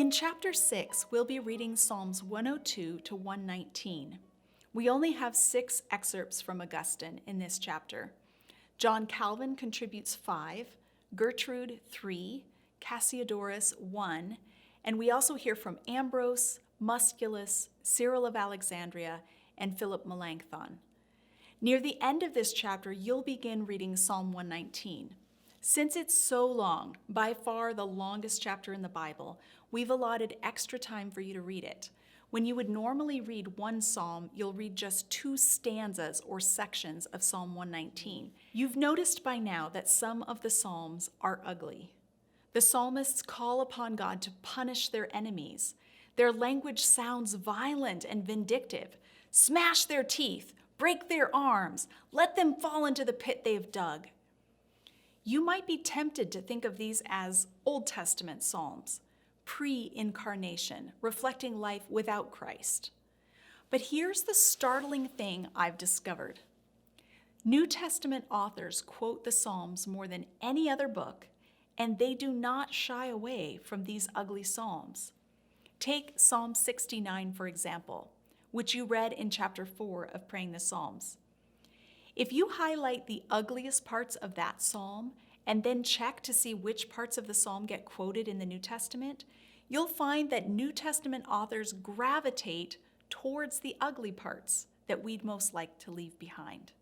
In chapter 6, we'll be reading Psalms 102 to 119. We only have 6 excerpts from Augustine in this chapter. John Calvin contributes 5, Gertrude 3, Cassiodorus 1, and we also hear from Ambrose, Musculus, Cyril of Alexandria, and Philip Melanchthon. Near the end of this chapter, you'll begin reading Psalm 119. Since it's so long, by far the longest chapter in the Bible, we've allotted extra time for you to read it. When you would normally read one psalm, you'll read just 2 stanzas or sections of Psalm 119. You've noticed by now that some of the psalms are ugly. The psalmists call upon God to punish their enemies. Their language sounds violent and vindictive. Smash their teeth, break their arms, let them fall into the pit they've dug. You might be tempted to think of these as Old Testament psalms, pre-incarnation, reflecting life without Christ. But here's the startling thing I've discovered. New Testament authors quote the Psalms more than any other book, and they do not shy away from these ugly psalms. Take Psalm 69, for example, which you read in chapter 4 of Praying the Psalms. If you highlight the ugliest parts of that psalm and then check to see which parts of the psalm get quoted in the New Testament, you'll find that New Testament authors gravitate towards the ugly parts that we'd most like to leave behind.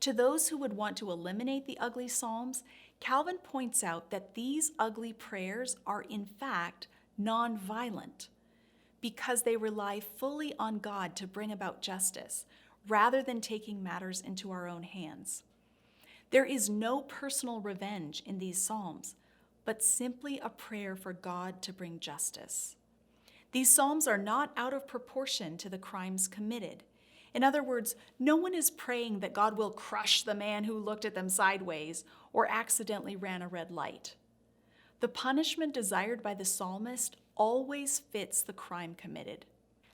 To those who would want to eliminate the ugly psalms, Calvin points out that these ugly prayers are in fact non-violent because they rely fully on God to bring about justice, rather than taking matters into our own hands. There is no personal revenge in these psalms, but simply a prayer for God to bring justice. These psalms are not out of proportion to the crimes committed. In other words, no one is praying that God will crush the man who looked at them sideways or accidentally ran a red light. The punishment desired by the psalmist always fits the crime committed.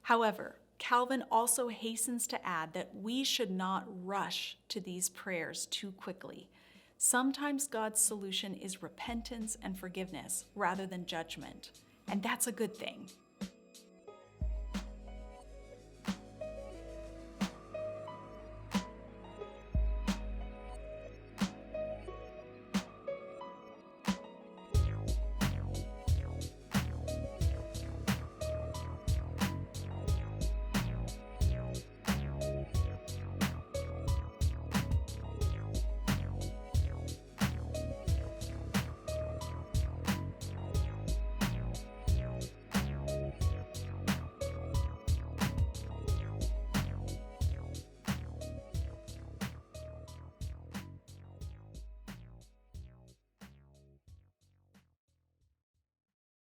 However, Calvin also hastens to add that we should not rush to these prayers too quickly. Sometimes God's solution is repentance and forgiveness rather than judgment, and that's a good thing.